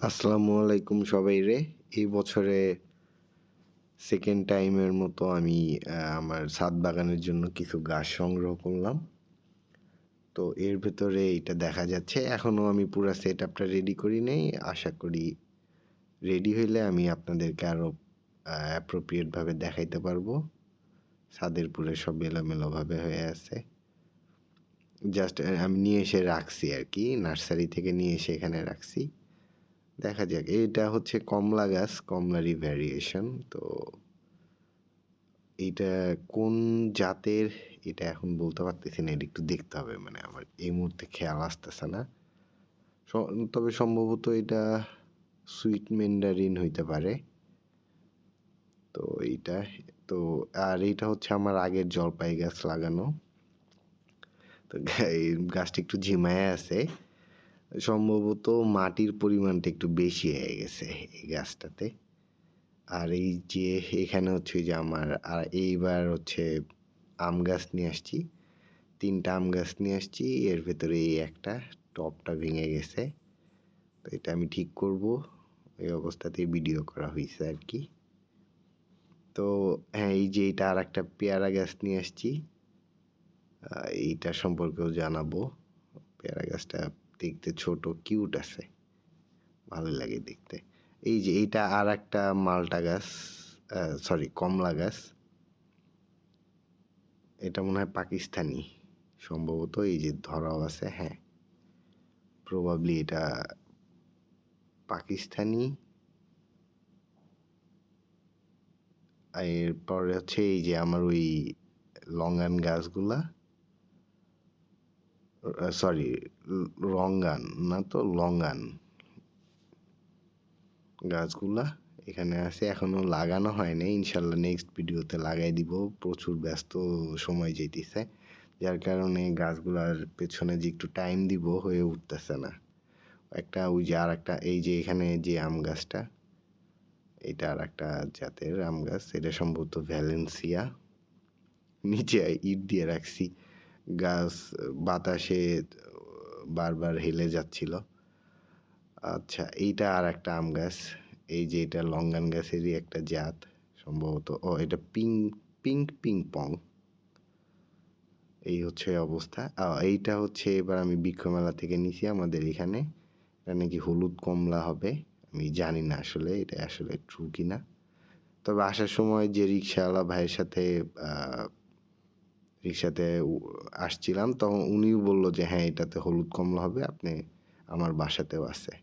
আসসালামু আলাইকুম সবাই রে। এই বছরে সেকেন্ড টাইমের মতো আমি আমার ছাদ বাগানের জন্য কিছু গাছ সংগ্রহ করলাম। তো এর ভেতরে এটা দেখা যাচ্ছে এখনো আমি পুরা সেটআপটা রেডি করি নাই। আশা করি রেডি হইলে আমি আপনাদেরকে আরো অ্যাপ্রোপ্রিয়েট ভাবে দেখাইতে পারবো। ছাদের পুরে সব এলোমেলোভাবে হয়ে আছে। জাস্ট আমি নিয়ে এসে রাখছি আরকি। নার্সারি থেকে নিয়ে এসে এখানে রাখছি। দেখা যাক। এটা হচ্ছে কমলা গাছ, কমলারই ভ্যারিয়েশন। তো এইটা কোন জাতের এটা এখন বলতে পারতেছি না। এটা একটু দেখতে হবে। মানে আমার এই মুহূর্তে খেয়াল আসতেছে না। স তবে সম্ভবত এটা সুইট ম্যান্ডারিন হইতে পারে। তো এইটা তো আর এইটা হচ্ছে আমার আগের জলপাই গাছ লাগানো। তো এই গাছটা একটু ঝিমায়া আছে। সম্ভবত মাটির পরিমাণটা একটু বেশি হয়ে গেছে এই গাছটাতে। আর এই যে এখানে হচ্ছে যে আমার এইবার হচ্ছে আম গাছ নিয়ে আসছি। ৩ টা আম গাছ নিয়ে আসছি। এর ভেতরে এই একটা টবটা ভেঙে গেছে। তো এটা আমি ঠিক করব। এই অবস্থাতেই ভিডিও করা হইছে আরকি। তো হ্যাঁ, এই যে এটা আরেকটা পেয়ারা গাছ নিয়ে আসছি। এইটা সম্পর্কেও জানাবো। পেয়ারা গাছটা দেখতে ছোট, কিউট আছে। ভালোই লাগে দেখতে। এই যে এইটা আরেকটা মালটা গাছ, সরি কমলা গাছ। এটা মনে হয় পাকিস্তানি। সম্ভবত এই যে ধরাও আছে, হ্যাঁ। প্রবাবলি এটা পাকিস্তানি। এরপরে হচ্ছে এই যে আমার ওই লঙ্গান গাছগুলা, সরি রঙ্গান না তো লঙ্গান গাছগুলা এখানে আছে, এখনো লাগানো হয় নাই। ইনশাল্লাহ নেক্সট ভিডিওতে লাগাই দিব। প্রচুর ব্যস্ত সময় যাইতেছে, যার কারণে গাছগুলার পেছনে যে একটু টাইম দিব হয়ে উঠতেছে না। একটা ওই যে আর একটা এই যে এখানে যে আম গাছটা, এটা আর একটা জাতের আম গাছ। এটা সম্ভবত ভ্যালেন্সিয়া। নিচে ইট দিয়ে রাখছি। গাছ বাতাসে বারবার হেলে যাচ্ছিল। আচ্ছা, এইটা আর একটা আম গাছ। এই যে এটা লঙ্গান গাছেরই একটা জাত সম্ভবত। ও এটা পিঙ্ক পিং পং। এই হচ্ছে অবস্থা। এইটা হচ্ছে এবার আমি বৃক্ষ মেলা থেকে নিছি আমাদের এখানে। এটা নাকি হলুদ কমলা হবে। আমি জানি না আসলে এটা আসলে ট্রু কিনা। তবে আসার সময় যে রিক্সাওয়ালা ভাইয়ের সাথে রিক্সাতে আসছিলাম, তখন উনিও বলল যে হ্যাঁ, এটাতে হলুদ কমলা হবে। আপনি আমার বাসাতেও আছে।